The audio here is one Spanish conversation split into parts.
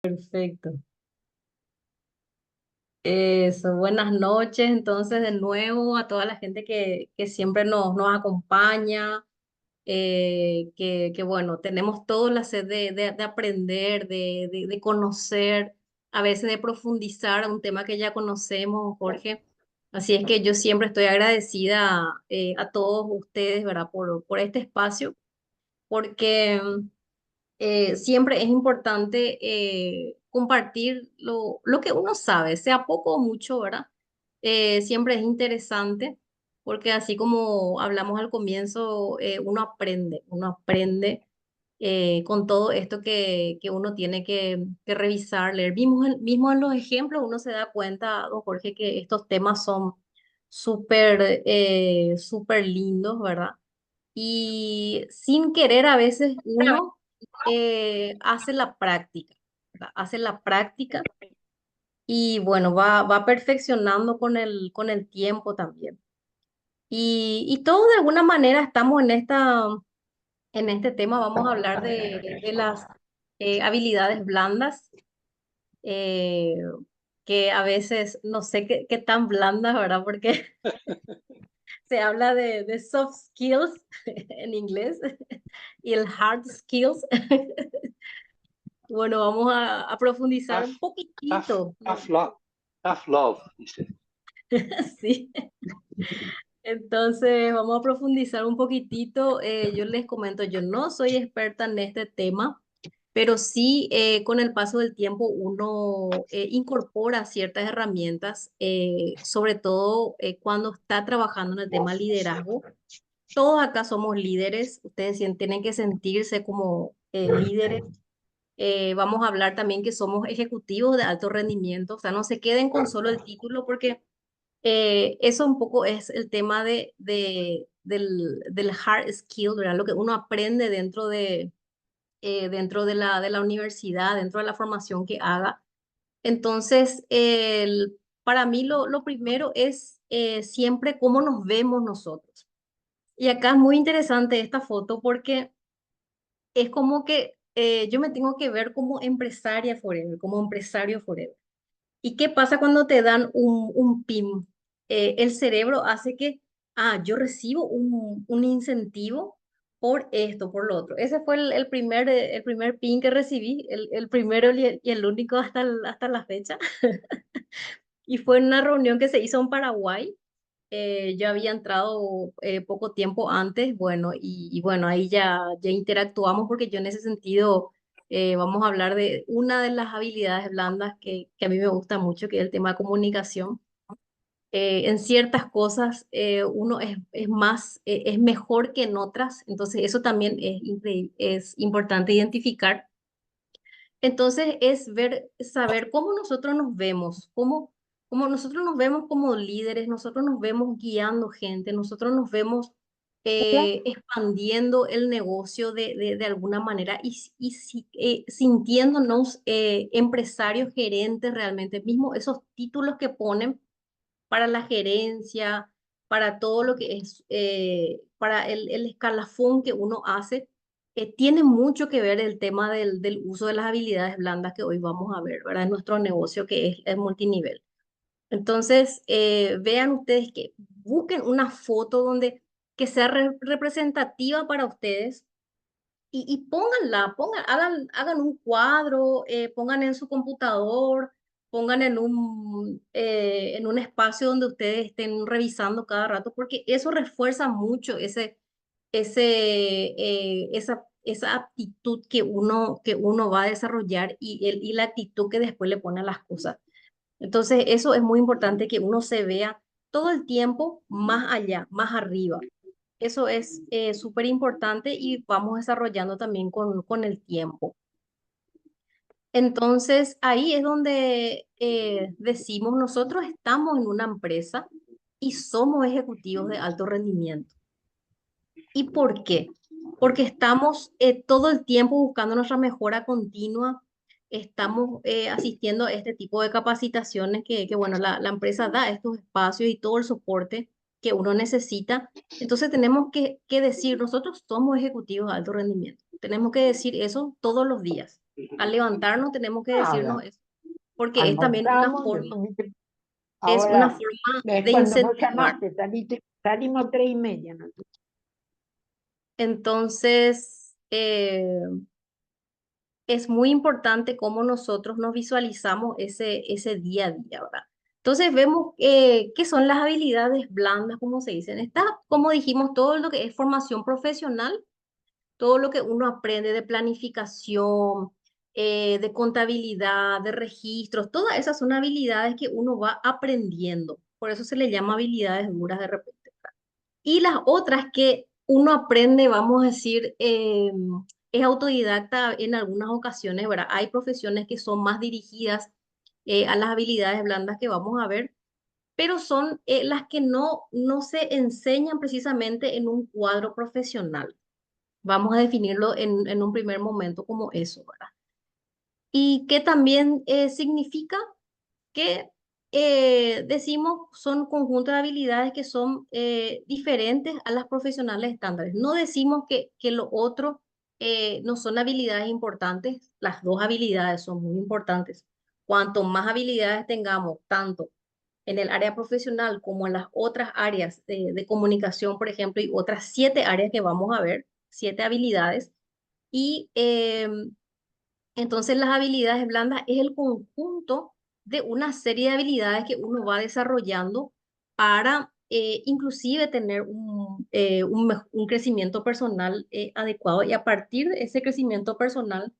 Perfecto. Eso, buenas noches entonces de nuevo a toda la gente que siempre nos acompaña, que bueno, tenemos toda la sed de aprender, de conocer, a veces de profundizar un tema que ya conocemos, Jorge. Así es que yo siempre estoy agradecida a todos ustedes, ¿verdad? Por este espacio, porque siempre es importante compartir lo que uno sabe, sea poco o mucho, ¿verdad? Siempre es interesante porque así como hablamos al comienzo, uno aprende con todo esto que uno tiene que revisar, leer. Mismo en los ejemplos uno se da cuenta, don Jorge, que estos temas son súper lindos, ¿verdad? Y sin querer a veces uno hace la práctica, ¿verdad? Hace la práctica y bueno, va perfeccionando con el tiempo también. Y todos de alguna manera estamos en este tema, vamos a hablar de las habilidades blandas, eh, que a veces no sé qué tan blandas, ¿verdad? Porque se habla de soft skills en inglés y el hard skills. Bueno, vamos a profundizar un Tough, tough, poquitito, ¿no? tough love, dice. Sí. Entonces, vamos a profundizar un poquitito. Yo les comento, yo no soy experta en este tema, pero sí con el paso del tiempo uno incorpora ciertas herramientas, sobre todo cuando está trabajando en el tema liderazgo. Todos acá somos líderes, ustedes tienen que sentirse como líderes. Vamos a hablar también que somos ejecutivos de alto rendimiento, o sea, no se queden con solo el título porque eso un poco es el tema del hard skill, ¿verdad? Lo que uno aprende dentro de la universidad, dentro de la formación que haga. Entonces, para mí lo primero es siempre cómo nos vemos nosotros. Y acá es muy interesante esta foto porque es como que yo me tengo que ver como empresaria forever, como empresario forever. ¿Y qué pasa cuando te dan un PIN? El cerebro hace que, yo recibo un incentivo por esto, por lo otro. Ese fue el primer PIN que recibí, el primero y el único hasta la fecha. Y fue en una reunión que se hizo en Paraguay. Yo había entrado poco tiempo antes, bueno, y bueno, ahí ya interactuamos porque yo en ese sentido vamos a hablar de una de las habilidades blandas que a mí me gusta mucho, que es el tema de comunicación. En ciertas cosas uno es mejor que en otras, entonces eso también es importante identificar. Entonces es saber cómo nosotros nos vemos, cómo nosotros nos vemos como líderes, nosotros nos vemos guiando gente, nosotros nos vemos expandiendo el negocio de alguna manera sintiéndonos empresarios, gerentes realmente, mismo esos títulos que ponen para la gerencia, para todo lo que es, para el escalafón que uno hace, tiene mucho que ver el tema del uso de las habilidades blandas que hoy vamos a ver, ¿verdad? En nuestro negocio que es multinivel. Entonces, vean ustedes que busquen una foto que sea representativa para ustedes y pónganla, hagan un cuadro, pongan en su computador, pongan en un espacio donde ustedes estén revisando cada rato, porque eso refuerza mucho esa aptitud que uno va a desarrollar y la actitud que después le pone a las cosas. Entonces, eso es muy importante que uno se vea todo el tiempo más allá, más arriba. Eso es súper importante y vamos desarrollando también con el tiempo. Entonces, ahí es donde decimos, nosotros estamos en una empresa y somos ejecutivos de alto rendimiento. ¿Y por qué? Porque estamos todo el tiempo buscando nuestra mejora continua, estamos asistiendo a este tipo de capacitaciones bueno, la empresa da estos espacios y todo el soporte que uno necesita. Entonces tenemos que decir, nosotros somos ejecutivos de alto rendimiento. Tenemos que decir eso todos los días. Al levantarnos tenemos que Nada, decirnos eso, porque es también almorzamos, después es una ahora, forma de cuando vos incentivar. llamaste, salimos 3:30, ¿no? Entonces, es muy importante cómo nosotros nos visualizamos ese día a día, ¿verdad? Entonces vemos qué son las habilidades blandas, como se dicen. Está, como dijimos, todo lo que es formación profesional, todo lo que uno aprende de planificación, de contabilidad, de registros, todas esas son habilidades que uno va aprendiendo. Por eso se le llama habilidades duras de repente. Y las otras que uno aprende, vamos a decir, es autodidacta en algunas ocasiones, ¿verdad? Hay profesiones que son más dirigidas a las habilidades blandas que vamos a ver, pero son las que no se enseñan precisamente en un cuadro profesional. Vamos a definirlo en un primer momento como eso, ¿verdad? Y que también significa que decimos son conjuntos de habilidades que son diferentes a las profesionales estándares. No decimos que lo otro no son habilidades importantes, las dos habilidades son muy importantes. Cuanto más habilidades tengamos, tanto en el área profesional como en las otras áreas de comunicación, por ejemplo, y otras 7 áreas que vamos a ver, 7 habilidades, y entonces las habilidades blandas es el conjunto de una serie de habilidades que uno va desarrollando para inclusive tener un crecimiento personal adecuado, y a partir de ese crecimiento personal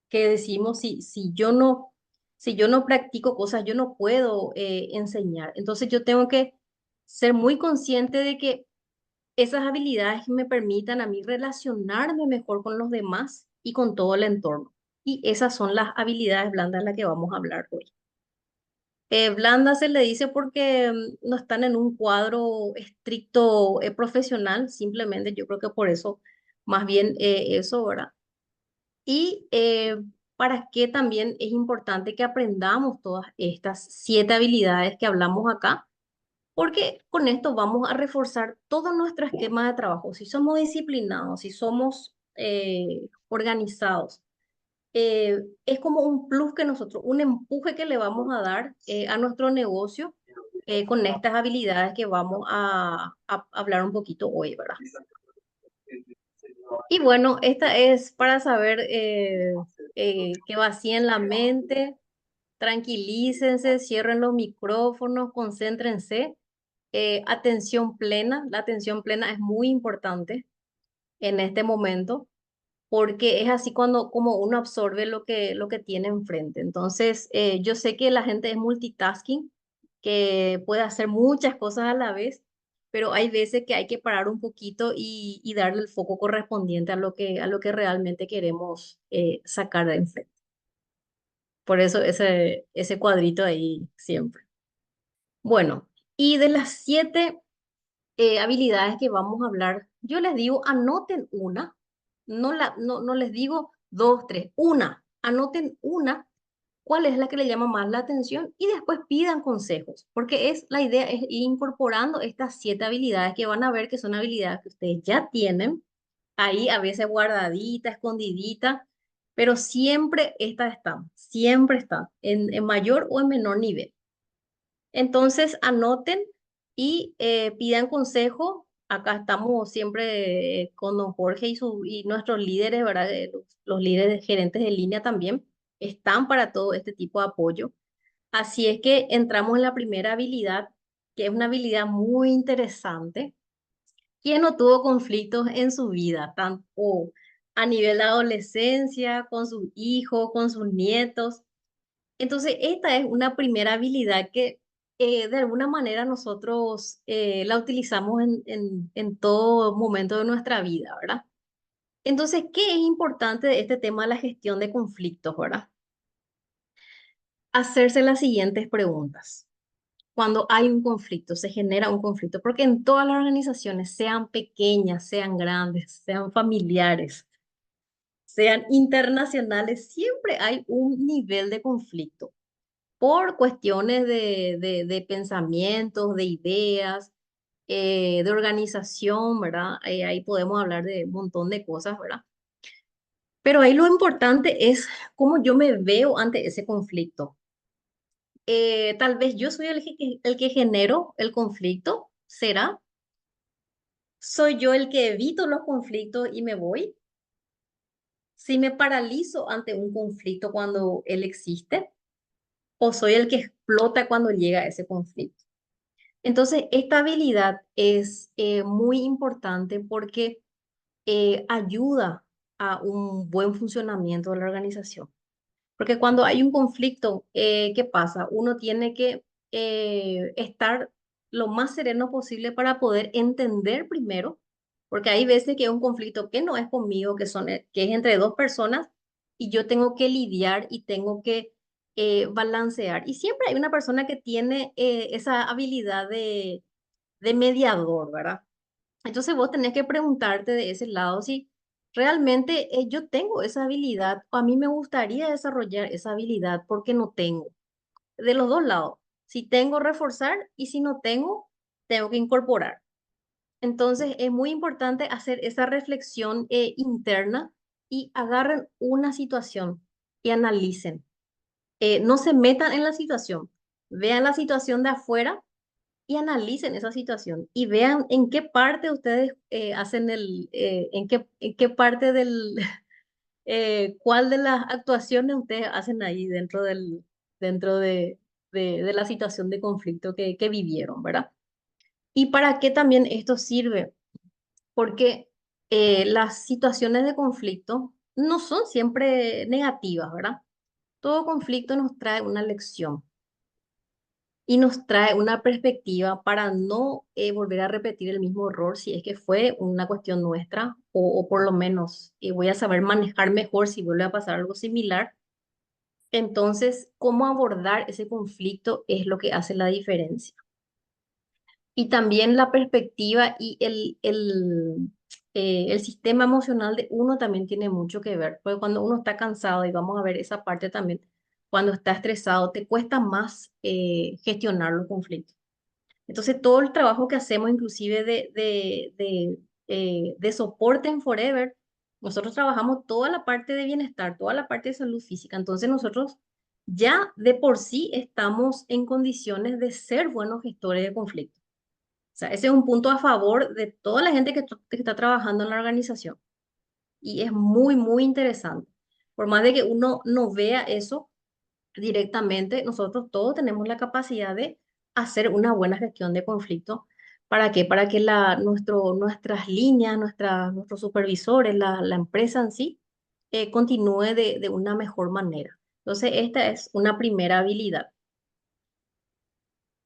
que decimos, si yo no practico cosas, yo no puedo enseñar. Entonces yo tengo que ser muy consciente de que esas habilidades me permitan a mí relacionarme mejor con los demás y con todo el entorno. Y esas son las habilidades blandas de las que vamos a hablar hoy. Blanda se le dice porque no están en un cuadro estricto profesional, simplemente yo creo que por eso, más bien eso, ¿verdad? Y para qué también es importante que aprendamos todas estas 7 habilidades que hablamos acá, porque con esto vamos a reforzar todo nuestro esquema de trabajo. Si somos disciplinados, si somos organizados, es como un plus que nosotros, un empuje que le vamos a dar a nuestro negocio con estas habilidades que vamos a hablar un poquito hoy, ¿verdad? Y bueno, esta es para saber que vacíen la mente, tranquilícense, cierren los micrófonos, concéntrense. Atención plena, la atención plena es muy importante en este momento porque es así cuando como uno absorbe lo que tiene enfrente. Entonces, yo sé que la gente es multitasking, que puede hacer muchas cosas a la vez, pero hay veces que hay que parar un poquito y darle el foco correspondiente a lo que realmente queremos sacar de enfrente. Por eso ese cuadrito ahí siempre. Bueno, y de las 7 habilidades que vamos a hablar, yo les digo, anoten una, no les digo dos, tres, una, anoten una, cuál es la que le llama más la atención y después pidan consejos, porque la idea es ir incorporando estas 7 habilidades que van a ver que son habilidades que ustedes ya tienen, ahí a veces guardadita, escondidita, pero siempre están, en mayor o en menor nivel. Entonces, anoten y pidan consejo. Acá estamos siempre con don Jorge y nuestros líderes, ¿verdad? Los líderes gerentes de línea también están para todo este tipo de apoyo. Así es que entramos en la primera habilidad, que es una habilidad muy interesante. ¿Quién no tuvo conflictos en su vida, tanto a nivel de adolescencia, con sus hijos, con sus nietos? Entonces, esta es una primera habilidad que de alguna manera nosotros la utilizamos en todo momento de nuestra vida, ¿verdad? Entonces, ¿qué es importante de este tema de la gestión de conflictos, ¿verdad? Hacerse las siguientes preguntas. Cuando hay un conflicto, se genera un conflicto, porque en todas las organizaciones, sean pequeñas, sean grandes, sean familiares, sean internacionales, siempre hay un nivel de conflicto por cuestiones de pensamientos, de ideas, de organización, ¿verdad? Ahí podemos hablar de un montón de cosas, ¿verdad? Pero ahí lo importante es cómo yo me veo ante ese conflicto. Tal vez yo soy el que genero el conflicto, ¿será? ¿Soy yo el que evito los conflictos y me voy? ¿Si me paralizo ante un conflicto cuando él existe? ¿O soy el que explota cuando llega ese conflicto? Entonces, esta habilidad es muy importante porque ayuda a un buen funcionamiento de la organización. Porque cuando hay un conflicto, ¿qué pasa? Uno tiene que estar lo más sereno posible para poder entender primero, porque hay veces que es un conflicto que no es conmigo, que es entre dos personas y yo tengo que lidiar y tengo que balancear. Y siempre hay una persona que tiene esa habilidad de mediador, ¿verdad? Entonces vos tenés que preguntarte de ese lado si realmente yo tengo esa habilidad o a mí me gustaría desarrollar esa habilidad porque no tengo. De los dos lados, si tengo, reforzar y si no tengo, tengo que incorporar. Entonces es muy importante hacer esa reflexión interna y agarren una situación y analicen. No se metan en la situación, vean la situación de afuera y analicen esa situación y vean en qué parte ustedes hacen en qué parte cuál de las actuaciones ustedes hacen ahí dentro de la situación de conflicto que vivieron, ¿verdad? ¿Y para qué también esto sirve? Porque las situaciones de conflicto no son siempre negativas, ¿verdad? Todo conflicto nos trae una lección y nos trae una perspectiva para no volver a repetir el mismo error si es que fue una cuestión nuestra o por lo menos voy a saber manejar mejor si vuelve a pasar algo similar. Entonces, cómo abordar ese conflicto es lo que hace la diferencia. Y también la perspectiva y el sistema emocional de uno también tiene mucho que ver, porque cuando uno está cansado, y vamos a ver esa parte también, cuando está estresado, te cuesta más gestionar los conflictos. Entonces, todo el trabajo que hacemos, inclusive de soporte en Forever, nosotros trabajamos toda la parte de bienestar, toda la parte de salud física. Entonces, nosotros ya de por sí estamos en condiciones de ser buenos gestores de conflictos. O sea, ese es un punto a favor de toda la gente que está trabajando en la organización. Y es muy, muy interesante. Por más de que uno no vea eso directamente, nosotros todos tenemos la capacidad de hacer una buena gestión de conflicto. ¿Para qué? Para que nuestras líneas, nuestros supervisores, la empresa en sí, continúe de una mejor manera. Entonces, esta es una primera habilidad.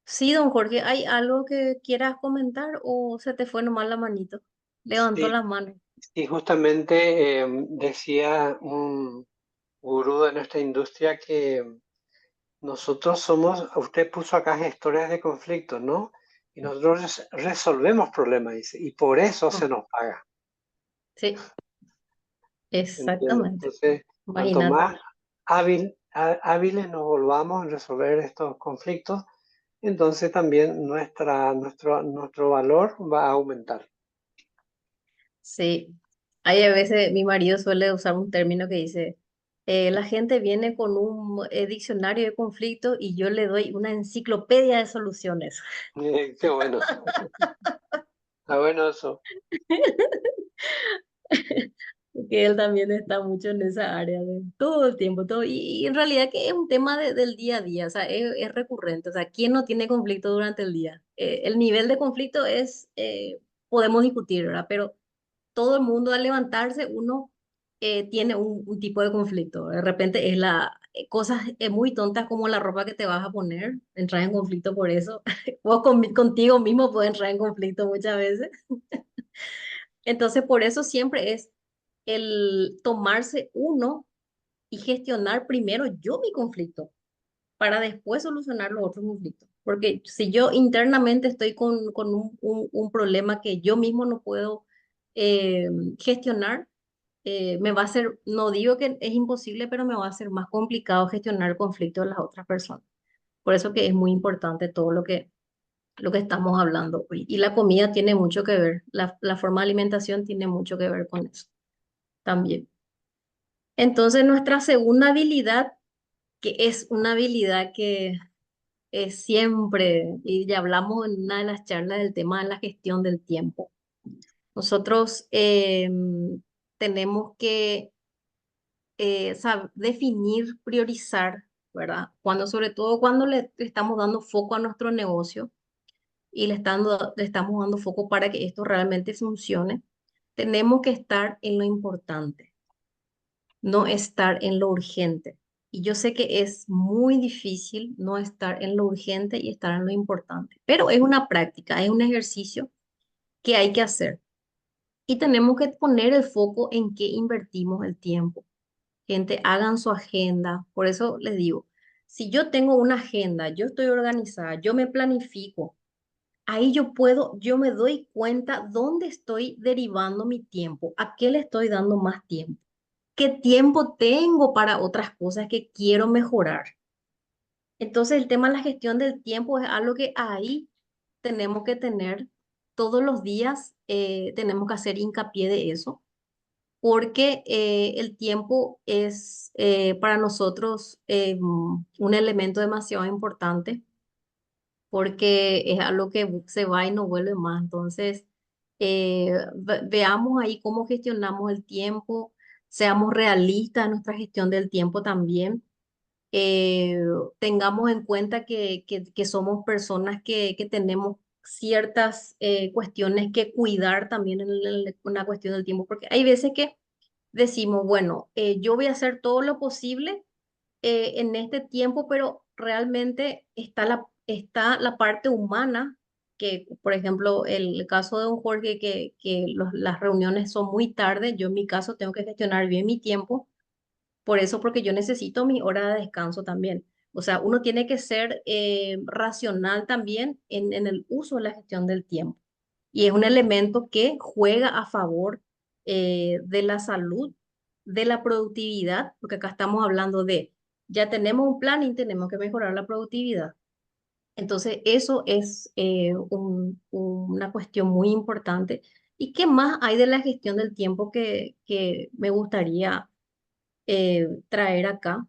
Sí, don Jorge, ¿hay algo que quieras comentar o se te fue nomás la manito? Levantó Sí, las manos. y justamente decía un gurú de nuestra industria que nosotros somos, usted puso acá gestores de conflictos, ¿no? Y nosotros resolvemos problemas, dice, y por eso se Ah, nos paga. sí, ¿Entiendes? exactamente. Entonces, cuanto Imagínate. más hábiles nos volvamos en resolver estos conflictos, entonces también nuestro valor va a aumentar. Sí. Hay a veces, mi marido suele usar un término que dice, la gente viene con un diccionario de conflicto y yo le doy una enciclopedia de soluciones. Qué bueno, está bueno eso. Porque él también está mucho en esa área de todo el tiempo, todo, y en realidad que es un tema del día a día, o sea, es recurrente, o sea, ¿quién no tiene conflicto durante el día? El nivel de conflicto podemos discutir, ¿verdad? Pero todo el mundo al levantarse, uno tiene un tipo de conflicto. De repente cosas muy tontas como la ropa que te vas a poner, entrar en conflicto por eso. Vos contigo mismo puedes entrar en conflicto muchas veces. Entonces, por eso siempre es el tomarse uno y gestionar primero yo mi conflicto para después solucionar los otros conflictos. Porque si yo internamente estoy con un problema que yo mismo no puedo eh, gestionar, me va a ser, no digo que es imposible, pero me va a ser más complicado gestionar el conflicto de las otras personas. Por eso que es muy importante todo lo que estamos hablando hoy. Y la comida tiene mucho que ver, la forma de alimentación tiene mucho que ver con eso también. Entonces, nuestra segunda habilidad, que es una habilidad que es siempre, y ya hablamos en una de las charlas del tema de la gestión del tiempo. Nosotros tenemos que definir, priorizar, ¿verdad? Sobre todo cuando le estamos dando foco a nuestro negocio y le estamos dando foco para que esto realmente funcione, tenemos que estar en lo importante, no estar en lo urgente. Y yo sé que es muy difícil no estar en lo urgente y estar en lo importante, pero es una práctica, es un ejercicio que hay que hacer. Y tenemos que poner el foco en qué invertimos el tiempo. Gente, hagan su agenda. Por eso les digo, si yo tengo una agenda, yo estoy organizada, yo me planifico, ahí yo me doy cuenta dónde estoy derivando mi tiempo, a qué le estoy dando más tiempo, qué tiempo tengo para otras cosas que quiero mejorar. Entonces, el tema de la gestión del tiempo es algo que ahí tenemos que tener todos los días, tenemos que hacer hincapié de eso porque el tiempo es para nosotros un elemento demasiado importante porque es algo que se va y no vuelve más. Entonces, veamos ahí cómo gestionamos el tiempo, seamos realistas en nuestra gestión del tiempo también. eh, Tengamos en cuenta que somos personas que tenemos ciertas cuestiones que cuidar también en una cuestión del tiempo, porque hay veces que decimos, bueno, yo voy a hacer todo lo posible en este tiempo, pero realmente está la parte humana, que por ejemplo, el caso de un Jorge, que las reuniones son muy tarde, yo en mi caso tengo que gestionar bien mi tiempo, por eso, porque yo necesito mi hora de descanso también. O sea, uno tiene que ser racional también en el uso de la gestión del tiempo. Y es un elemento que juega a favor de la salud, de la productividad, porque acá estamos hablando de, ya tenemos un plan y tenemos que mejorar la productividad. Entonces, eso es una cuestión muy importante. ¿Y qué más hay de la gestión del tiempo que me gustaría traer acá?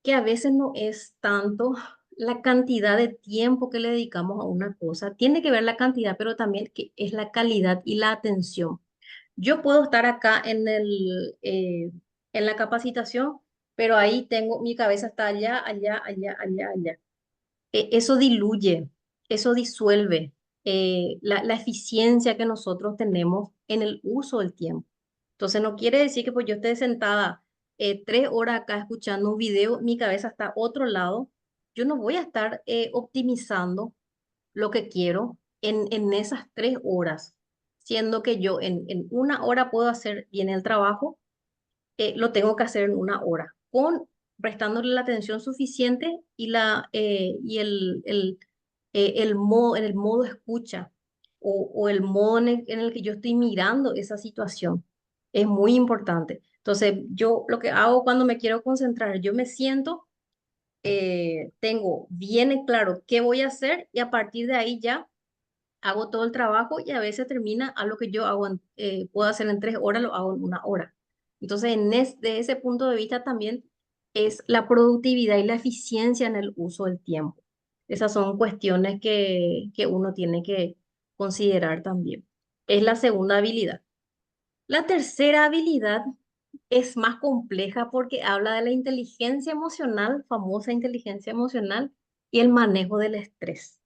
Que a veces no es tanto la cantidad de tiempo que le dedicamos a una cosa, tiene que ver la cantidad, pero también que es la calidad y la atención. Yo puedo estar acá en la capacitación, pero ahí tengo, mi cabeza está allá, allá, allá, allá, allá. Eso diluye, eso disuelve la eficiencia que nosotros tenemos en el uso del tiempo. Entonces, no quiere decir que pues yo esté sentada 3 horas acá escuchando un video, mi cabeza está a otro lado. Yo no voy a estar optimizando lo que quiero en esas 3 horas, siendo que yo en una hora puedo hacer bien el trabajo, lo tengo que hacer en una hora, prestándole la atención suficiente y en el modo escucha o el modo en el que yo estoy mirando esa situación. Es muy importante. Entonces, yo lo que hago cuando me quiero concentrar, yo me siento, tengo bien en claro qué voy a hacer y a partir de ahí ya hago todo el trabajo y a veces termina a lo que yo hago, puedo hacer en 3 horas, lo hago en una hora. Entonces, de ese punto de vista también es la productividad y la eficiencia en el uso del tiempo. Esas son cuestiones que uno tiene que considerar también. Es la segunda habilidad. La tercera habilidad es más compleja porque habla de la inteligencia emocional, famosa inteligencia emocional, y el manejo del estrés.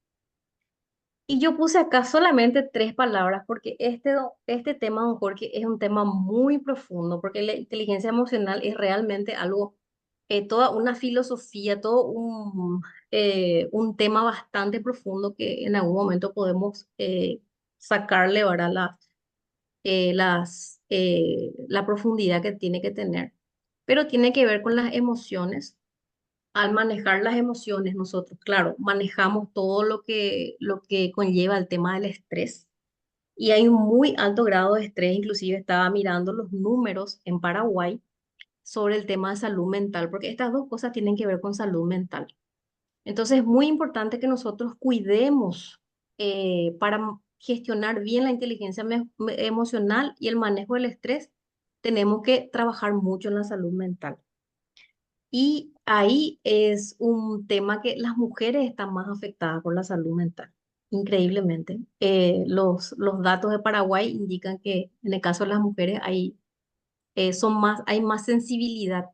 Y yo puse acá solamente 3 palabras porque este tema, don Jorge, es un tema muy profundo, porque la inteligencia emocional es realmente algo, toda una filosofía, todo un tema bastante profundo que en algún momento podemos sacarle ahora la profundidad que tiene que tener. Pero tiene que ver con las emociones. Al manejar las emociones, nosotros, claro, manejamos todo lo que conlleva el tema del estrés. Y hay un muy alto grado de estrés, inclusive estaba mirando los números en Paraguay sobre el tema de salud mental, porque estas dos cosas tienen que ver con salud mental. Entonces es muy importante que nosotros cuidemos para gestionar bien la inteligencia emocional y el manejo del estrés, tenemos que trabajar mucho en la salud mental. Y ahí es un tema que las mujeres están más afectadas por la salud mental, increíblemente. Los datos de Paraguay indican que en el caso de las mujeres hay más sensibilidad.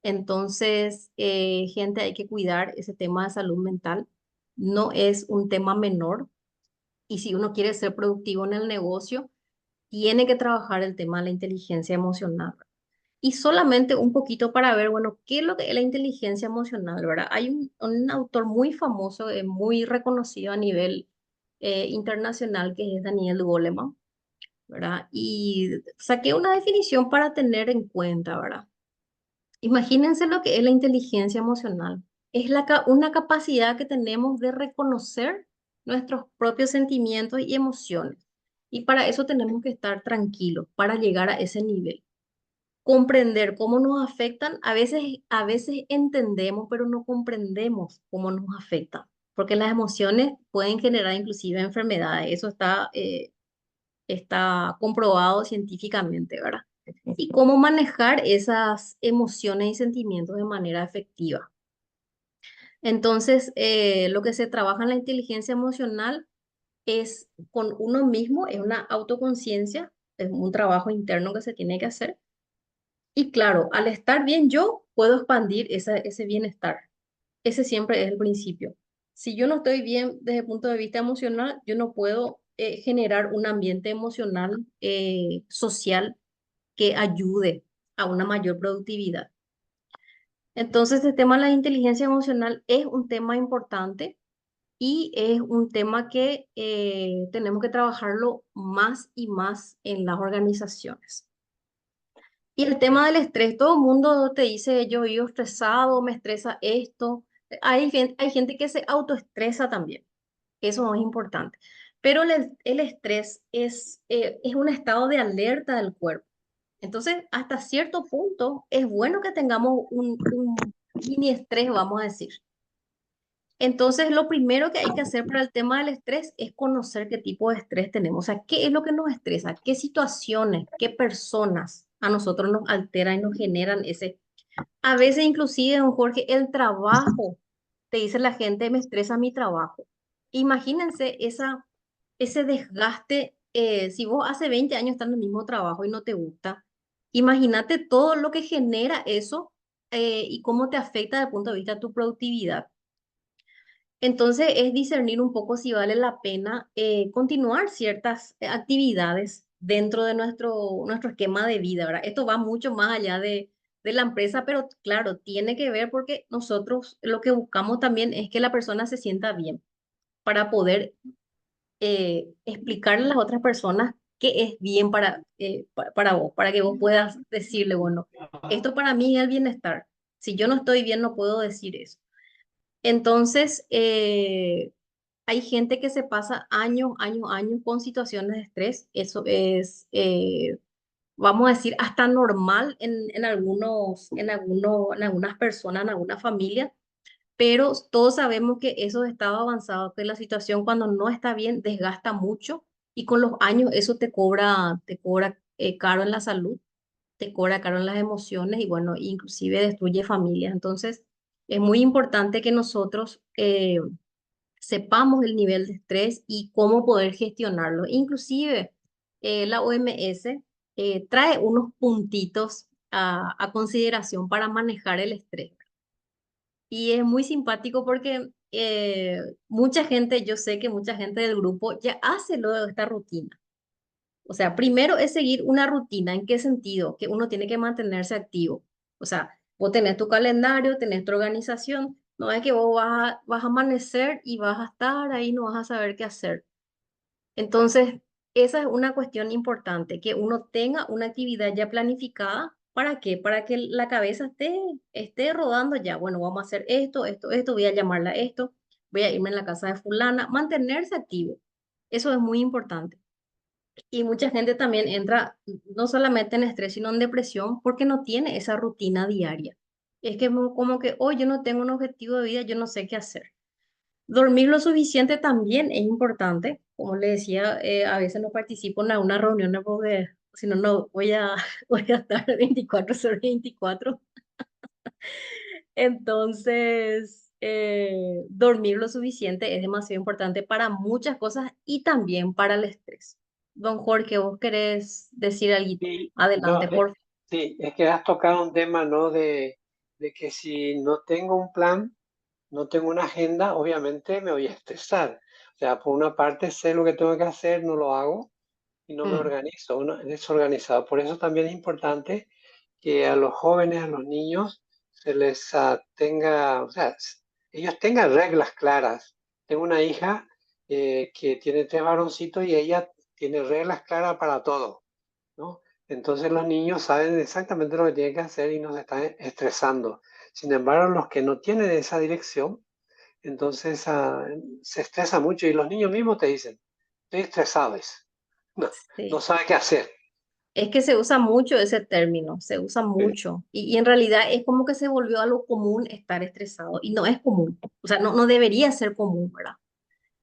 Entonces, gente, hay que cuidar ese tema de salud mental. No es un tema menor y si uno quiere ser productivo en el negocio, tiene que trabajar el tema de la inteligencia emocional. Y solamente un poquito para ver, bueno, qué es lo que es la inteligencia emocional, ¿verdad? Hay un autor muy famoso, muy reconocido a nivel internacional, que es Daniel Goleman, ¿verdad? Y saqué una definición para tener en cuenta, ¿verdad? Imagínense lo que es la inteligencia emocional. Es una capacidad que tenemos de reconocer nuestros propios sentimientos y emociones. Y para eso tenemos que estar tranquilos, para llegar a ese nivel. Comprender cómo nos afectan, a veces entendemos, pero no comprendemos cómo nos afectan, porque las emociones pueden generar inclusive enfermedades. Eso está comprobado científicamente, ¿verdad? Y cómo manejar esas emociones y sentimientos de manera efectiva. Entonces, lo que se trabaja en la inteligencia emocional es con uno mismo, es una autoconciencia, es un trabajo interno que se tiene que hacer. Y claro, al estar bien yo, puedo expandir ese bienestar. Ese siempre es el principio. Si yo no estoy bien desde el punto de vista emocional, yo no puedo generar un ambiente emocional, social, que ayude a una mayor productividad. Entonces, el tema de la inteligencia emocional es un tema importante y es un tema que tenemos que trabajarlo más y más en las organizaciones. Y el tema del estrés, todo el mundo te dice, yo vivo estresado, me estresa esto. Hay gente que se autoestresa también, eso no es importante. Pero el estrés es un estado de alerta del cuerpo. Entonces, hasta cierto punto, es bueno que tengamos un mini estrés, vamos a decir. Entonces, lo primero que hay que hacer para el tema del estrés es conocer qué tipo de estrés tenemos, o sea, qué es lo que nos estresa, qué situaciones, qué personas a nosotros nos alteran y nos generan ese. A veces, inclusive, don Jorge, el trabajo, te dice la gente, me estresa mi trabajo. Imagínense ese desgaste, si vos hace 20 años estás en el mismo trabajo y no te gusta, imagínate todo lo que genera eso y cómo te afecta desde el punto de vista de tu productividad. Entonces es discernir un poco si vale la pena continuar ciertas actividades dentro de nuestro esquema de vida, ¿verdad? Esto va mucho más allá de la empresa, pero claro, tiene que ver porque nosotros lo que buscamos también es que la persona se sienta bien para poder explicarle a las otras personas qué es bien para vos, para que vos puedas decirle, bueno, esto para mí es el bienestar. Si yo no estoy bien, no puedo decir eso. Entonces, hay gente que se pasa años, años, años con situaciones de estrés. Eso es, vamos a decir, hasta normal en algunas personas, en algunas familias, pero todos sabemos que eso es estado avanzado, que la situación cuando no está bien desgasta mucho y con los años eso te cobra caro en la salud, te cobra caro en las emociones y bueno, inclusive destruye familias. Entonces, es muy importante que nosotros sepamos el nivel de estrés y cómo poder gestionarlo. Inclusive, la OMS trae unos puntitos a consideración para manejar el estrés. Y es muy simpático porque mucha gente, yo sé que mucha gente del grupo ya hace luego esta rutina. O sea, primero es seguir una rutina. ¿En qué sentido? Que uno tiene que mantenerse activo. O sea, vos tenés tu calendario, tenés tu organización. No es que vos vas a amanecer y vas a estar ahí, no vas a saber qué hacer. Entonces, esa es una cuestión importante, que uno tenga una actividad ya planificada. ¿Para qué? Para que la cabeza esté rodando ya. Bueno, vamos a hacer esto, esto, esto, voy a llamarla esto, voy a irme en la casa de fulana, mantenerse activo. Eso es muy importante. Y mucha gente también entra no solamente en estrés, sino en depresión porque no tiene esa rutina diaria. Es que como que hoy yo no tengo un objetivo de vida, yo no sé qué hacer. Dormir lo suficiente también es importante. Como le decía, a veces no participo en algunas reuniones porque si no, no voy a, voy a estar 24 sobre 24. Entonces, dormir lo suficiente es demasiado importante para muchas cosas y también para el estrés. Don Jorge, ¿vos querés decir algo? Y no, Adelante, por favor. sí, es que has tocado un tema, ¿no? De que si no tengo un plan, no tengo una agenda, obviamente me voy a estresar. O sea, por una parte sé lo que tengo que hacer, no lo hago y no me Mm, organizo, uno es desorganizado. Por eso también es importante que a los jóvenes, a los niños, se les tenga, o sea, ellos tengan reglas claras. Tengo una hija que tiene tres varoncitos y ella tiene reglas claras para todo, ¿no? Entonces los niños saben exactamente lo que tienen que hacer y no se están estresando. Sin embargo, los que no tienen esa dirección, entonces se estresa mucho y los niños mismos te dicen, estoy estresado, no, no sí. sabe qué hacer. Es que se usa mucho ese término, se usa mucho. Y en realidad es como que se volvió algo común estar estresado. Y no es común. O sea, no, no debería ser común, ¿verdad?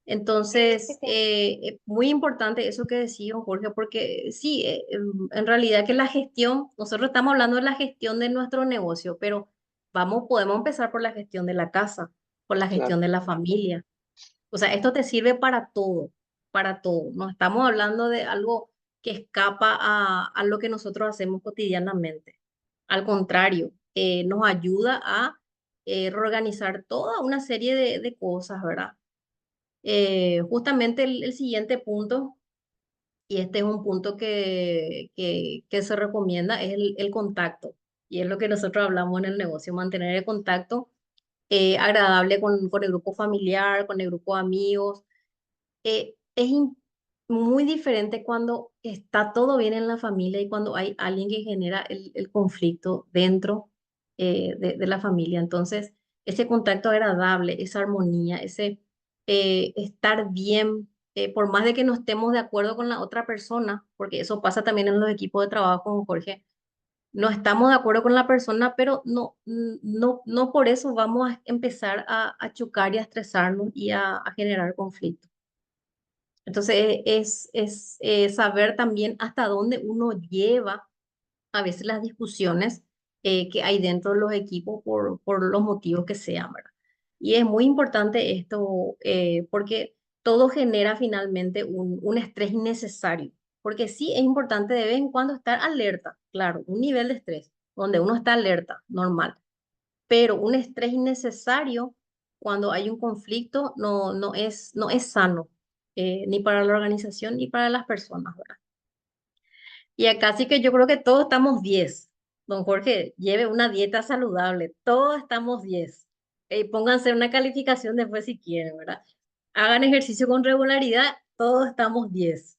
Entonces, es muy importante eso que decía don Jorge, porque sí, en realidad que la gestión, nosotros estamos hablando de la gestión de nuestro negocio, pero podemos empezar por la gestión de la casa, por la Claro, gestión de la familia. O sea, esto te sirve para todo, para todo. No estamos hablando de algo que escapa a lo que nosotros hacemos cotidianamente. Al contrario, nos ayuda a reorganizar toda una serie de cosas, ¿verdad? Justamente el siguiente punto, y este es un punto que se recomienda, es el contacto. Y es lo que nosotros hablamos en el negocio, mantener el contacto agradable con el grupo familiar, con el grupo de amigos. Es muy diferente cuando está todo bien en la familia y cuando hay alguien que genera el conflicto dentro de la familia. Entonces, ese contacto agradable, esa armonía, ese estar bien, por más de que no estemos de acuerdo con la otra persona, porque eso pasa también en los equipos de trabajo, Jorge, no estamos de acuerdo con la persona, pero no por eso vamos a empezar a chocar y a estresarnos y a generar conflicto. Entonces, saber también hasta dónde uno lleva a veces las discusiones que hay dentro de los equipos por los motivos que sean, ¿verdad? Y es muy importante esto porque todo genera finalmente un estrés innecesario. Porque sí es importante de vez en cuando estar alerta, claro, un nivel de estrés donde uno está alerta, normal, pero un estrés innecesario cuando hay un conflicto no es sano, ni para la organización ni para las personas, ¿verdad? Y acá sí que yo creo que todos estamos 10. Don Jorge, lleve una dieta saludable, todos estamos 10. Pónganse una calificación después si quieren, ¿verdad? Hagan ejercicio con regularidad, todos estamos 10.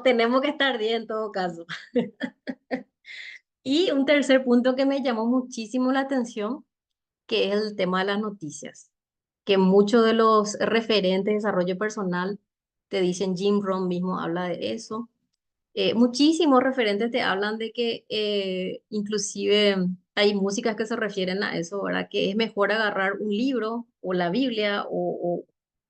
Tenemos que estar 10 en todo caso. Y un tercer punto que me llamó muchísimo la atención, que es el tema de las noticias, que muchos de los referentes de desarrollo personal te dicen, Jim Rohn mismo habla de eso. Muchísimos referentes te hablan de que inclusive hay músicas que se refieren a eso, ¿verdad? Que es mejor agarrar un libro o la Biblia o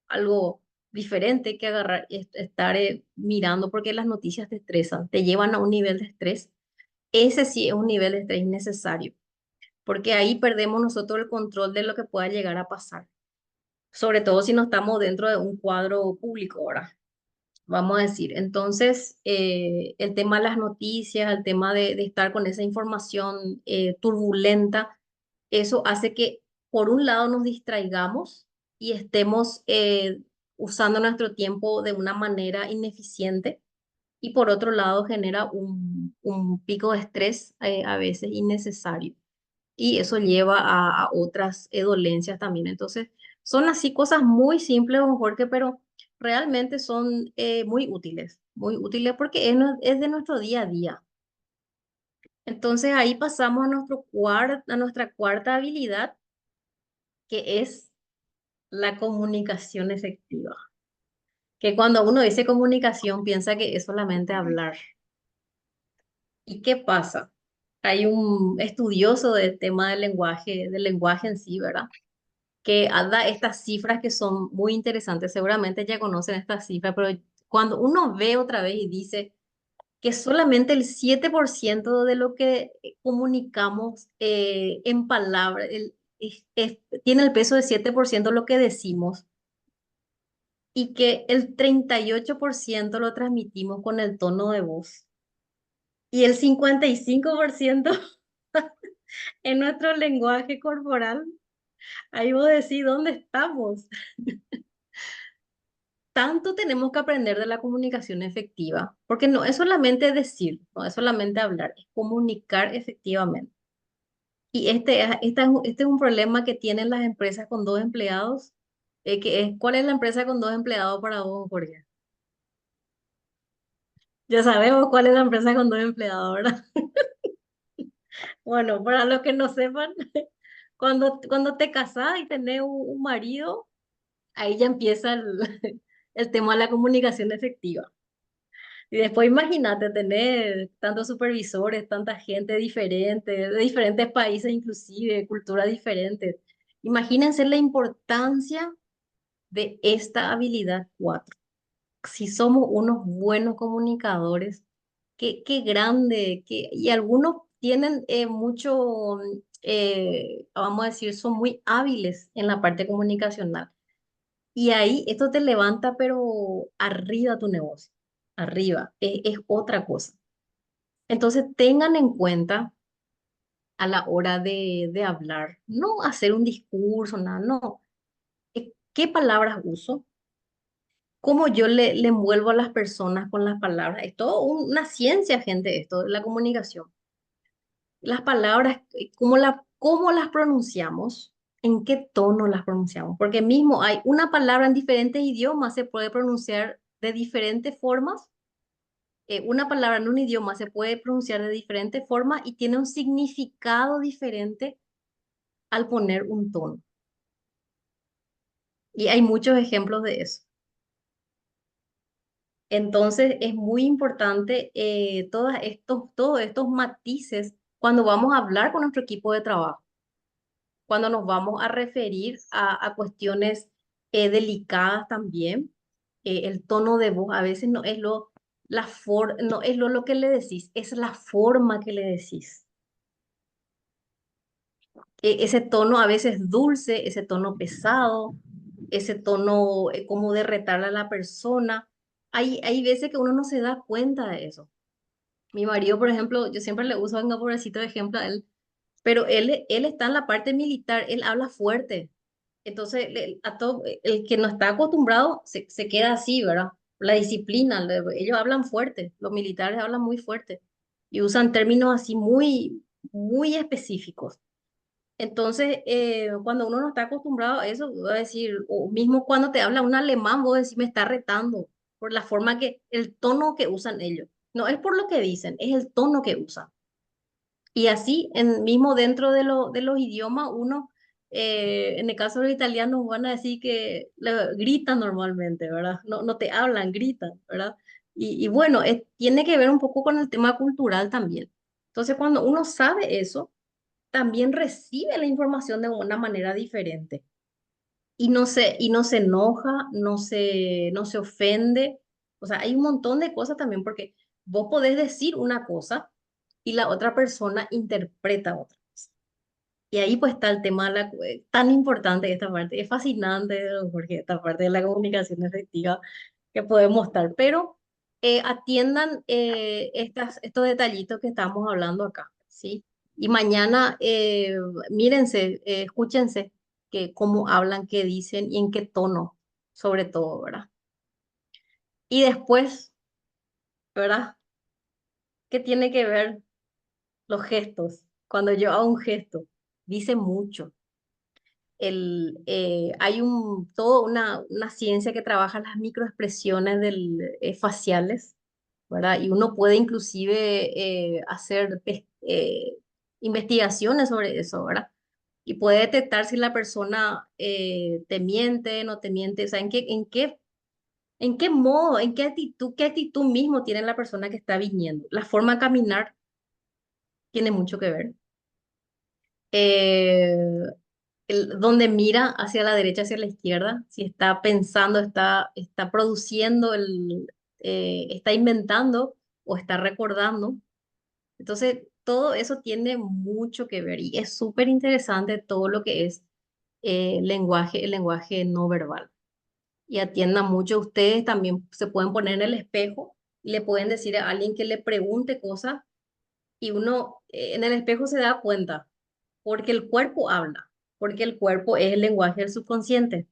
algo diferente que agarrar y estar mirando porque las noticias te estresan, te llevan a un nivel de estrés. Ese sí es un nivel de estrés innecesario porque ahí perdemos nosotros el control de lo que pueda llegar a pasar, sobre todo si no estamos dentro de un cuadro público, ahora vamos a decir. Entonces, el tema de las noticias, el tema de estar con esa información turbulenta, eso hace que, por un lado, nos distraigamos y estemos usando nuestro tiempo de una manera ineficiente. Y por otro lado, genera un pico de estrés a veces innecesario y eso lleva a otras dolencias también. Entonces, son así cosas muy simples, don Jorge, pero realmente son muy útiles porque es de nuestro día a día. Entonces, ahí pasamos a nuestra cuarta habilidad, que es la comunicación efectiva. Que cuando uno dice comunicación, piensa que es solamente hablar. ¿Y qué pasa? Hay un estudioso del tema del lenguaje en sí, ¿verdad? Que da estas cifras que son muy interesantes. Seguramente ya conocen estas cifras, pero cuando uno ve otra vez y dice, que solamente el 7% de lo que comunicamos en palabras, tiene el peso de 7% lo que decimos y que el 38% lo transmitimos con el tono de voz y el 55% en nuestro lenguaje corporal. Ahí vos decís, ¿dónde estamos? Tanto tenemos que aprender de la comunicación efectiva, porque no es solamente decir, no es solamente hablar, es comunicar efectivamente. Y este es un problema que tienen las empresas con dos empleados, ¿cuál es la empresa con dos empleados para vos, Jorge? Ya sabemos cuál es la empresa con dos empleados, ¿verdad? Bueno, para los que no sepan, cuando te casás y tenés un marido, ahí ya empieza el tema de la comunicación efectiva. Y después imagínate tener tantos supervisores, tanta gente diferente, de diferentes países inclusive, culturas diferentes. Imagínense la importancia de esta habilidad 4. Si somos unos buenos comunicadores, qué grande, y algunos tienen mucho, vamos a decir, son muy hábiles en la parte comunicacional. Y ahí esto te levanta, pero arriba tu negocio, arriba, es otra cosa. Entonces tengan en cuenta a la hora de hablar, no hacer un discurso, nada, no. ¿Qué palabras uso? ¿Cómo yo le envuelvo a las personas con las palabras? Es todo una ciencia, gente, esto de la comunicación. Las palabras, cómo las pronunciamos, en qué tono las pronunciamos, porque mismo hay una palabra en diferentes idiomas, se puede pronunciar de diferentes formas. Una palabra en un idioma se puede pronunciar de diferentes formas y tiene un significado diferente al poner un tono. Y hay muchos ejemplos de eso. Entonces es muy importante todos estos matices cuando vamos a hablar con nuestro equipo de trabajo, cuando nos vamos a referir a cuestiones delicadas también. El tono de voz a veces no es no es lo que le decís, es la forma que le decís. Ese tono a veces dulce, ese tono pesado, ese tono como de retarle a la persona. Hay veces que uno no se da cuenta de eso. Mi marido, por ejemplo, yo siempre le uso, venga, pobrecito de ejemplo a él, pero él está en la parte militar, él habla fuerte. Entonces, el que no está acostumbrado se queda así, ¿verdad? La disciplina, ellos hablan fuerte, los militares hablan muy fuerte y usan términos así muy, muy específicos. Entonces, cuando uno no está acostumbrado a eso, voy a decir, o mismo cuando te habla un alemán, vos decís, me está retando por la forma el tono que usan ellos. No es por lo que dicen, es el tono que usan. Y así, mismo dentro de los idiomas, en el caso de los italianos, van a decir que gritan normalmente, ¿verdad? No te hablan, gritan, ¿verdad? Y bueno, tiene que ver un poco con el tema cultural también. Entonces, cuando uno sabe eso, también recibe la información de una manera diferente y no se enoja, no se ofende. O sea, hay un montón de cosas también porque vos podés decir una cosa y la otra persona interpreta otra cosa. Y ahí pues está el tema tan importante de esta parte. Es fascinante, porque esta parte de la comunicación efectiva que podemos estar, pero atiendan estos detallitos que estamos hablando acá, ¿sí? Y mañana mírense, escúchense cómo hablan, qué dicen y en qué tono, sobre todo, ¿verdad? Y después, ¿verdad? ¿Qué tiene que ver los gestos? Cuando yo hago un gesto, dice mucho. Hay toda una ciencia que trabaja las microexpresiones faciales, ¿verdad? Y uno puede inclusive hacer investigaciones sobre eso, ¿verdad? Y puede detectar si la persona te miente, no te miente, o sea, en qué modo, qué actitud mismo tiene la persona que está viniendo. La forma de caminar tiene mucho que ver. Eh, donde mira hacia la derecha, hacia la izquierda, si está pensando, está produciendo, está inventando o está recordando. Entonces, todo eso tiene mucho que ver y es súper interesante todo lo que es el lenguaje no verbal. Y atiendan mucho, ustedes también se pueden poner en el espejo y le pueden decir a alguien que le pregunte cosas y uno en el espejo se da cuenta, porque el cuerpo habla, porque el cuerpo es el lenguaje del subconsciente.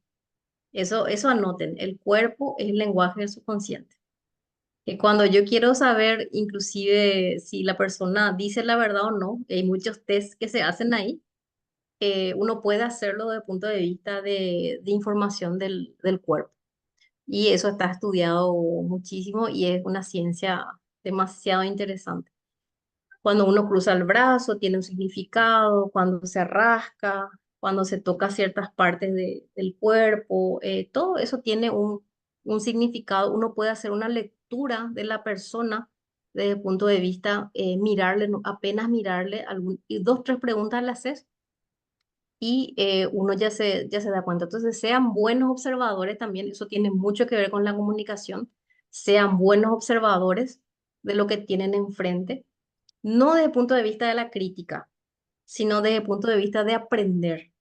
Eso anoten, el cuerpo es el lenguaje del subconsciente. Que cuando yo quiero saber, inclusive si la persona dice la verdad o no, hay muchos tests que se hacen ahí, uno puede hacerlo desde el punto de vista de información del cuerpo. Y eso está estudiado muchísimo y es una ciencia demasiado interesante. Cuando uno cruza el brazo tiene un significado, cuando se rasca, cuando se toca ciertas partes del cuerpo, todo eso tiene un significado. Uno puede hacer una lectura de la persona desde el punto de vista, mirarle, apenas mirarle, y dos, tres preguntas le haces y uno ya se da cuenta. Entonces, sean buenos observadores también, eso tiene mucho que ver con la comunicación, sean buenos observadores de lo que tienen enfrente, no desde el punto de vista de la crítica, sino desde el punto de vista de aprender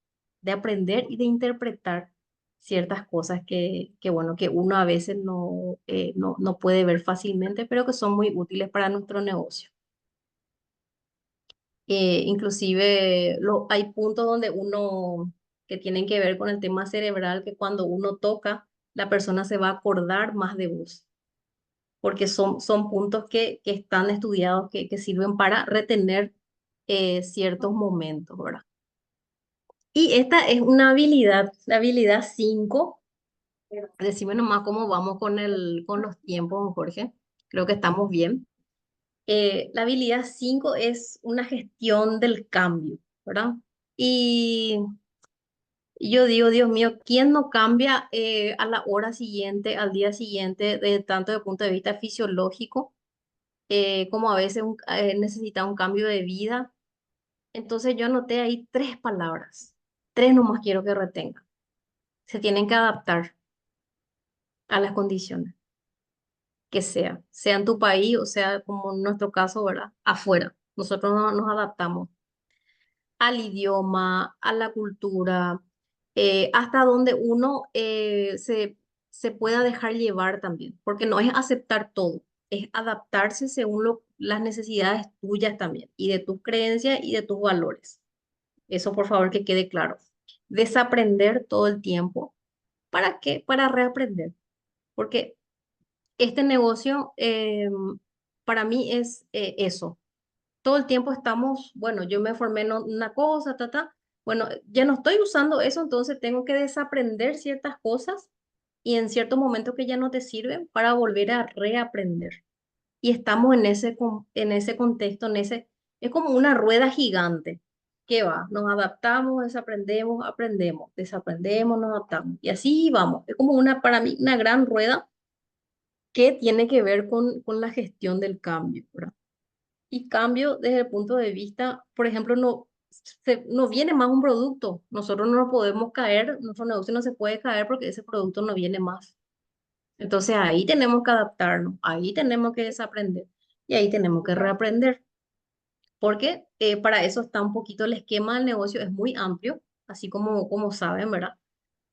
y de interpretar ciertas cosas bueno, que uno a veces no puede ver fácilmente, pero que son muy útiles para nuestro negocio. Inclusive hay puntos donde uno que tienen que ver con el tema cerebral, que cuando uno toca, la persona se va a acordar más de vos, porque son puntos que están estudiados, que sirven para retener ciertos momentos, ¿verdad? Y esta es una habilidad, la habilidad 5. Decime nomás cómo vamos con los tiempos, Jorge. Creo que estamos bien. La habilidad 5 es una gestión del cambio, ¿verdad? Y yo digo, Dios mío, ¿quién no cambia a la hora siguiente, al día siguiente, tanto desde el punto de vista fisiológico, como a veces necesita un cambio de vida? Entonces yo anoté ahí tres palabras, tres nomás quiero que retengan. Se tienen que adaptar a las condiciones que sea en tu país o sea como en nuestro caso, ¿verdad? Afuera. Nosotros nos adaptamos al idioma, a la cultura, hasta donde uno se pueda dejar llevar también, porque no es aceptar todo, es adaptarse según las necesidades tuyas también, y de tus creencias y de tus valores. Eso por favor que quede claro. Desaprender todo el tiempo. ¿Para qué? Para reaprender, porque este negocio para mí es eso, todo el tiempo estamos, bueno, yo me formé en una cosa, bueno, ya no estoy usando eso, entonces tengo que desaprender ciertas cosas y en ciertos momentos que ya no te sirven para volver a reaprender. Y estamos en ese contexto, es como una rueda gigante que va, nos adaptamos, desaprendemos, aprendemos, desaprendemos, nos adaptamos. Y así vamos, es como para mí, una gran rueda que tiene que ver con la gestión del cambio, ¿verdad? Y cambio desde el punto de vista, por ejemplo, no viene más un producto. Nosotros no nos podemos caer, nuestro negocio no se puede caer porque ese producto no viene más. Entonces ahí tenemos que adaptarnos, ahí tenemos que desaprender y ahí tenemos que reaprender. Porque para eso está un poquito el esquema del negocio, es muy amplio, así como saben, ¿verdad?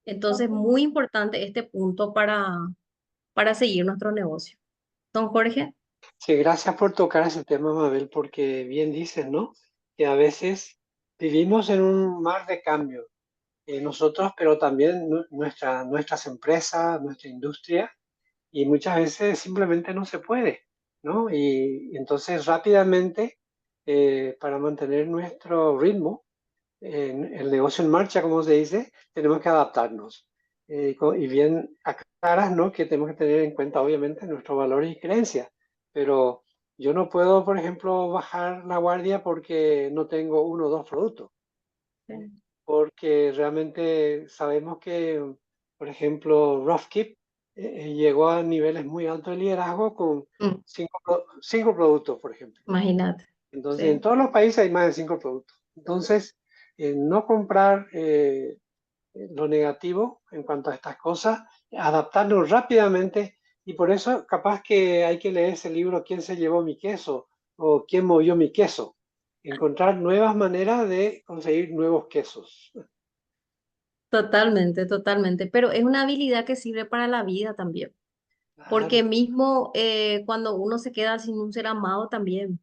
Entonces, muy importante este punto para seguir nuestro negocio. Don Jorge. Sí, gracias por tocar ese tema, Mabel, porque bien dices, ¿no? Que a veces vivimos en un mar de cambio, nosotros, pero también nuestras empresas, nuestra industria, y muchas veces simplemente no se puede, ¿no? Y entonces rápidamente, para mantener nuestro ritmo, el negocio en marcha, como se dice, tenemos que adaptarnos. Y bien aclaras, ¿no? Que tenemos que tener en cuenta, obviamente, nuestros valores y creencias. Pero yo no puedo, por ejemplo, bajar la guardia porque no tengo uno o dos productos. Porque realmente sabemos que, por ejemplo, Roughkeep llegó a niveles muy altos de liderazgo con Mm, cinco productos, por ejemplo. imagínate. Entonces, en Sí. todos los países hay más de 5 productos. Entonces, no comprar lo negativo en cuanto a estas cosas, adaptarnos rápidamente Y por eso capaz que hay que leer ese libro, ¿Quién se llevó mi queso? O ¿Quién movió mi queso? Encontrar nuevas maneras de conseguir nuevos quesos. Totalmente, totalmente. Pero es una habilidad que sirve para la vida también. Porque Claro, mismo cuando uno se queda sin un ser amado también,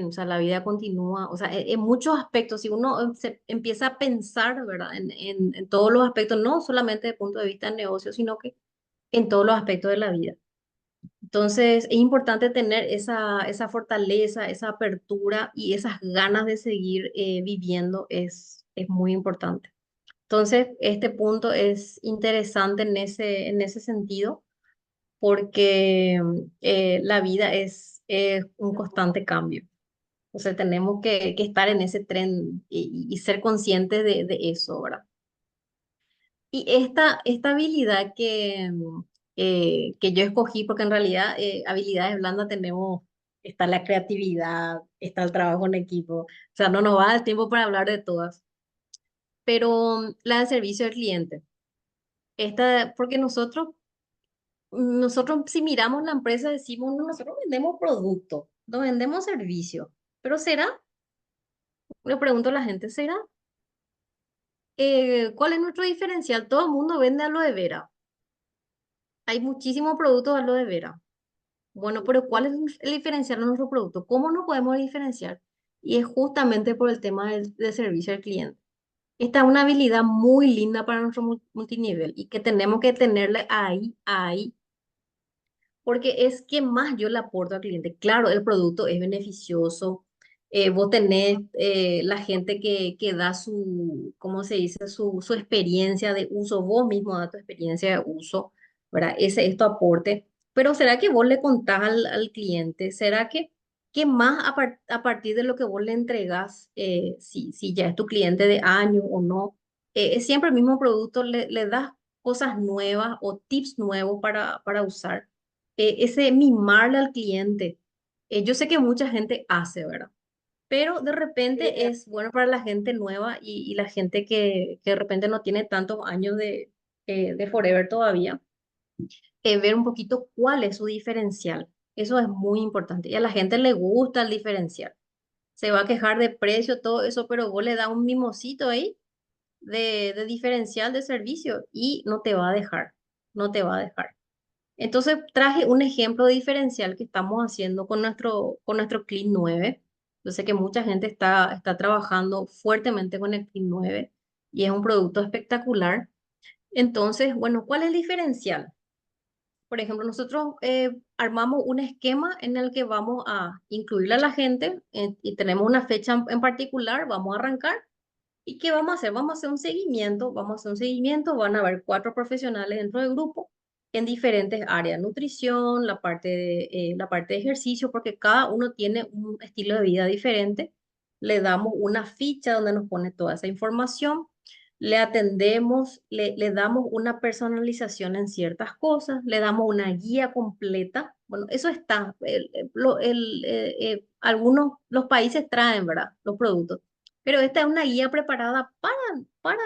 o sea, la vida continúa, o sea, en muchos aspectos, si uno se empieza a pensar, ¿verdad? En todos los aspectos, no solamente desde el punto de vista del negocio, sino que en todos los aspectos de la vida. Entonces, es importante tener esa fortaleza, esa apertura y esas ganas de seguir viviendo es muy importante. Entonces, este punto es interesante en ese sentido porque la vida es un constante cambio. O sea, tenemos que estar en ese tren y ser conscientes de eso, ¿verdad? Y esta habilidad que yo escogí, porque en realidad habilidades blandas tenemos, está la creatividad, está el trabajo en equipo, o sea, no nos va a dar tiempo para hablar de todas, pero la de servicio al cliente, porque nosotros si miramos la empresa decimos, "No, nosotros vendemos producto, no vendemos servicio, pero ¿será? Le pregunto a la gente, ¿será? ¿Cuál es nuestro diferencial? Todo el mundo vende aloe vera. Hay muchísimos productos de aloe vera. Bueno, pero ¿cuál es el diferencial de nuestro producto? ¿Cómo nos podemos diferenciar? Y es justamente por el tema de servicio al cliente. Esta es una habilidad muy linda para nuestro multinivel y que tenemos que tenerle ahí porque es que más yo le aporto al cliente. Claro, el producto es beneficioso. Vos tenés la gente que da su, ¿cómo se dice? Su experiencia de uso. Vos mismo das tu experiencia de uso, ¿verdad? Ese es tu aporte. Pero ¿será que vos le contás al cliente? ¿Será que más a partir de lo que vos le entregás, si ya es tu cliente de año o no, es siempre el mismo producto, le das cosas nuevas o tips nuevos para usar? Ese mimarle al cliente. Yo sé que mucha gente hace, ¿verdad? Pero de repente es bueno para la gente nueva y la gente que de repente no tiene tantos años de Forever todavía, ver un poquito cuál es su diferencial. Eso es muy importante. Y a la gente le gusta el diferencial. Se va a quejar de precio, todo eso, pero vos le das un mimosito ahí de diferencial de servicio y no te va a dejar, no te va a dejar. Entonces traje un ejemplo de diferencial que estamos haciendo con nuestro Clean 9. Yo sé que mucha gente está trabajando fuertemente con el Clean 9 y es un producto espectacular. Entonces, bueno, ¿cuál es el diferencial? Por ejemplo, nosotros armamos un esquema en el que vamos a incluir a la gente y tenemos una fecha en particular, vamos a arrancar. ¿Y qué vamos a hacer? Vamos a hacer un seguimiento, van a haber 4 profesionales dentro del grupo en diferentes áreas, nutrición, la parte de ejercicio, porque cada uno tiene un estilo de vida diferente. Le damos una ficha donde nos pone toda esa información, le atendemos, le damos una personalización en ciertas cosas, le damos una guía completa. Bueno, eso está. Los países traen, ¿verdad? Los productos, pero esta es una guía preparada para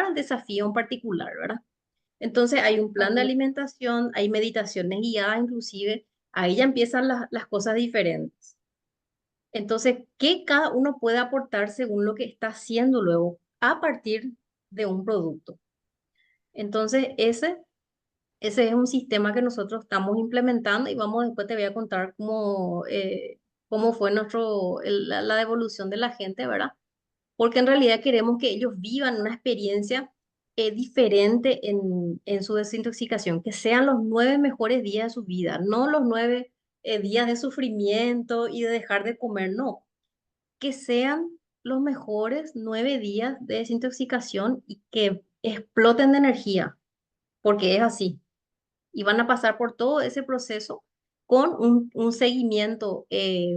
el desafío en particular, ¿verdad? Entonces hay un plan de alimentación, hay meditaciones guiadas inclusive, ahí ya empiezan las cosas diferentes. Entonces, ¿qué cada uno puede aportar según lo que está haciendo luego a partir de un producto? Entonces, ese es un sistema que nosotros estamos implementando y después te voy a contar cómo fue la devolución de la gente, ¿verdad? Porque en realidad queremos que ellos vivan una experiencia diferente en su desintoxicación, que sean los 9 mejores días de su vida, no los 9 días de sufrimiento y de dejar de comer, no, que sean los mejores 9 días de desintoxicación y que exploten de energía, porque es así y van a pasar por todo ese proceso con un seguimiento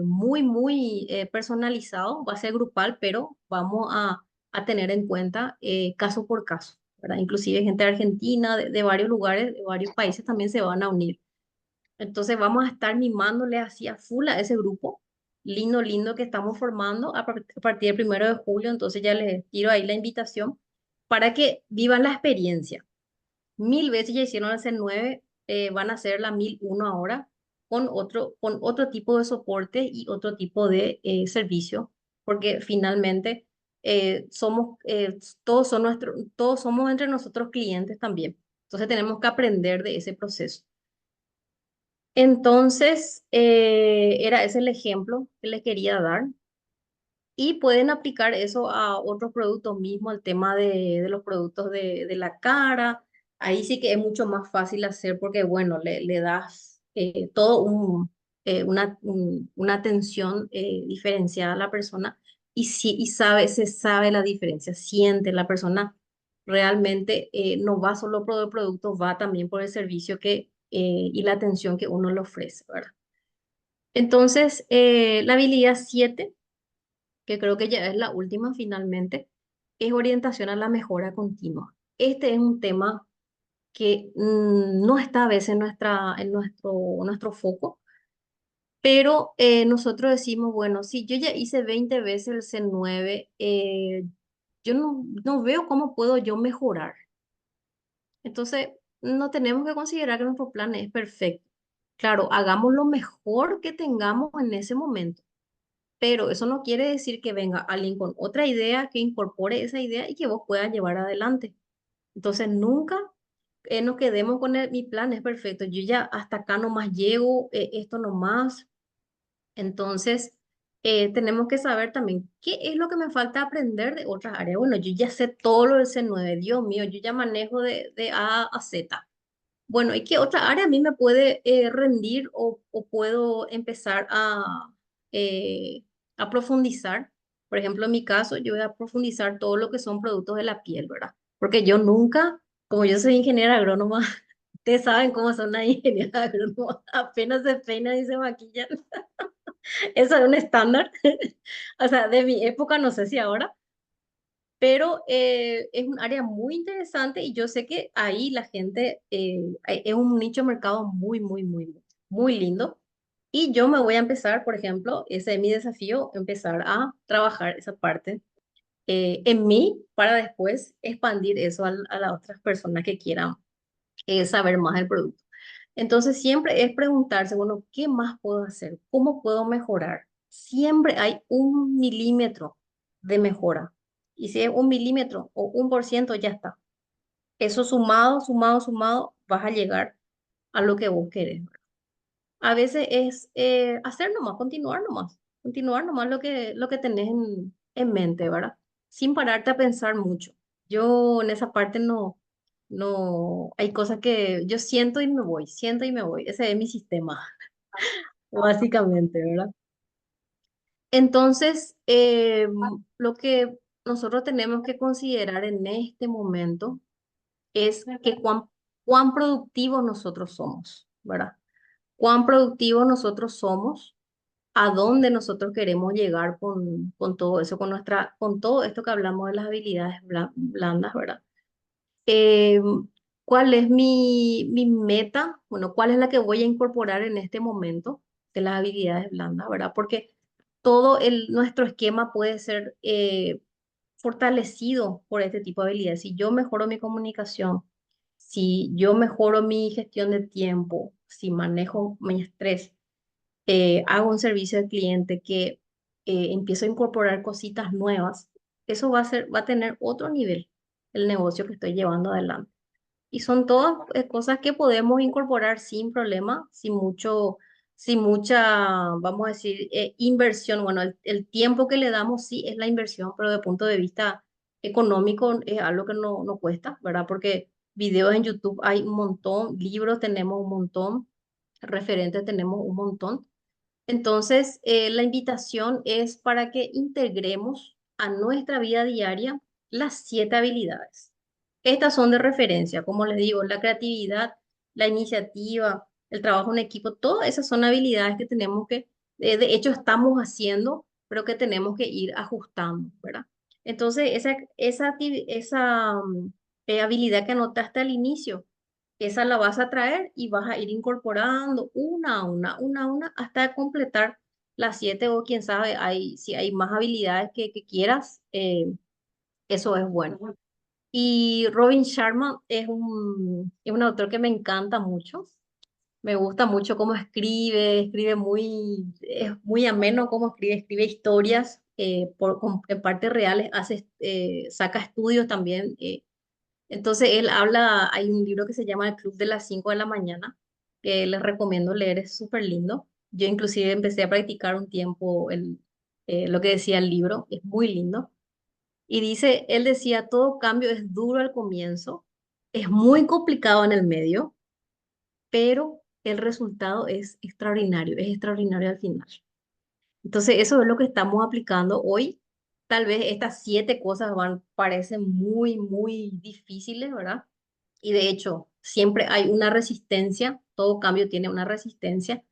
muy personalizado, va a ser grupal, pero vamos a tener en cuenta caso por caso, ¿verdad? Inclusive gente de Argentina, de varios lugares, de varios países también se van a unir. Entonces vamos a estar mimándole así a full a ese grupo lindo, lindo que estamos formando a partir del 1 de julio. Entonces ya les tiro ahí la invitación para que vivan la experiencia. Mil veces ya hicieron el C9, van a ser la 1001 ahora con otro tipo de soporte y otro tipo de servicio, porque finalmente todos somos entre nosotros clientes también. Entonces tenemos que aprender de ese proceso. Entonces, era ese el ejemplo que les quería dar. Y pueden aplicar eso a otros productos mismos, el tema de los productos de la cara. Ahí sí que es mucho más fácil hacer porque, bueno, le das todo una atención diferenciada a la persona y, sí, se sabe la diferencia, siente la persona realmente, no va solo por el producto, va también por el servicio y la atención que uno le ofrece, ¿verdad? Entonces, la habilidad 7 que creo que ya es la última finalmente, es orientación a la mejora continua. Este es un tema que no está a veces en nuestro foco, pero nosotros decimos, bueno, si yo ya hice 20 veces el C9, yo no veo cómo puedo yo mejorar. Entonces, no tenemos que considerar que nuestro plan es perfecto. Claro, hagamos lo mejor que tengamos en ese momento, pero eso no quiere decir que venga alguien con otra idea, que incorpore esa idea y que vos puedas llevar adelante. Entonces, nunca nos quedemos con mi plan es perfecto, yo ya hasta acá nomás llego, esto nomás. Entonces, tenemos que saber también qué es lo que me falta aprender de otras áreas. Bueno, yo ya sé todo lo del C9, Dios mío, yo ya manejo de A a Z. Bueno, ¿y qué otra área a mí me puede rendir o puedo empezar eh, a profundizar? Por ejemplo, en mi caso, yo voy a profundizar todo lo que son productos de la piel, ¿verdad? Porque yo nunca, como yo soy ingeniera agrónoma, ustedes saben cómo son las ingenieras agrónomas, apenas se peinan y se maquillan. Eso es un estándar. O sea, de mi época, no sé si ahora, pero es un área muy interesante y yo sé que ahí la gente es un nicho de mercado muy, muy, muy, muy, muy lindo. Y yo me voy a empezar, por ejemplo, ese es mi desafío, empezar a trabajar esa parte en mí para después expandir eso a las otras personas que quieran saber más del producto. Entonces siempre es preguntarse, bueno, ¿qué más puedo hacer? ¿Cómo puedo mejorar? Siempre hay un milímetro de mejora. Y si es un milímetro o 1%, ya está. Eso sumado, sumado, sumado, vas a llegar a lo que vos querés, ¿verdad? A veces es hacer nomás, continuar nomás lo que tenés en mente, ¿verdad? Sin pararte a pensar mucho. Yo en esa parte no, hay cosas que yo siento y me voy, siento y me voy. Ese es mi sistema, básicamente, ¿verdad? Entonces, lo que nosotros tenemos que considerar en este momento es que cuán productivos nosotros somos, ¿verdad? Cuán productivos nosotros somos, a dónde nosotros queremos llegar con todo eso, con todo esto que hablamos de las habilidades blandas, ¿verdad? Eh, ¿Cuál es mi meta? Bueno, ¿cuál es la que voy a incorporar en este momento de las habilidades blandas, ¿verdad? Porque nuestro esquema puede ser fortalecido por este tipo de habilidades. Si yo mejoro mi comunicación, si yo mejoro mi gestión de tiempo, si manejo mi estrés, hago un servicio al cliente que empiezo a incorporar cositas nuevas, eso va a tener otro nivel el negocio que estoy llevando adelante. Y son todas cosas que podemos incorporar sin problema, sin mucha, vamos a decir, inversión. Bueno, el tiempo que le damos sí es la inversión, pero de punto de vista económico es algo que no cuesta, ¿verdad? Porque videos en YouTube hay un montón, libros tenemos un montón, referentes tenemos un montón. Entonces, la invitación es para que integremos a nuestra vida diaria las 7 habilidades. Estas son de referencia, como les digo, la creatividad, la iniciativa, el trabajo en equipo, todas esas son habilidades que tenemos que, de hecho, estamos haciendo, pero que tenemos que ir ajustando, ¿verdad? Entonces, esa habilidad que anotaste al inicio, esa la vas a traer y vas a ir incorporando una a una, hasta completar las 7 o quién sabe, si hay más habilidades que quieras, eso es bueno. Y Robin Sharma es un autor que me encanta mucho. Me gusta mucho cómo escribe, escribe muy, es muy ameno cómo escribe, escribe historias en partes reales, hace, saca estudios también. Entonces él habla, hay un libro que se llama El Club de las 5 de la mañana, que les recomiendo leer, es súper lindo. Yo inclusive empecé a practicar un tiempo lo que decía el libro, es muy lindo. Y dice, él decía, todo cambio es duro al comienzo, es muy complicado en el medio, pero el resultado es extraordinario al final. Entonces, eso es lo que estamos aplicando hoy. Tal vez estas 7 cosas parecen muy, muy difíciles, ¿verdad? Y de hecho, siempre hay una resistencia, todo cambio tiene una resistencia.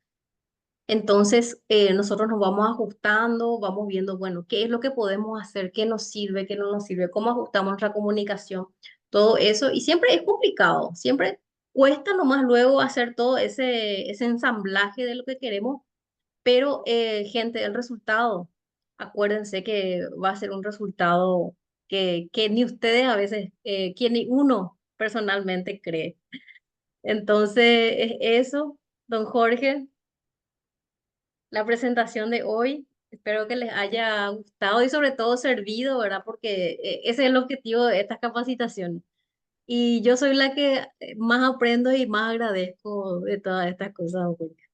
Entonces, nosotros nos vamos ajustando, vamos viendo, bueno, qué es lo que podemos hacer, qué nos sirve, qué no nos sirve, cómo ajustamos nuestra comunicación, todo eso. Y siempre es complicado, siempre cuesta nomás luego hacer todo ese ensamblaje de lo que queremos, pero gente, el resultado, acuérdense que va a ser un resultado que ni ustedes a veces, que ni uno personalmente cree. Entonces, es eso, don Jorge, la presentación de hoy. Espero que les haya gustado y sobre todo servido, ¿verdad? Porque ese es el objetivo de estas capacitaciones. Y yo soy la que más aprendo y más agradezco de todas estas cosas, don Jorge.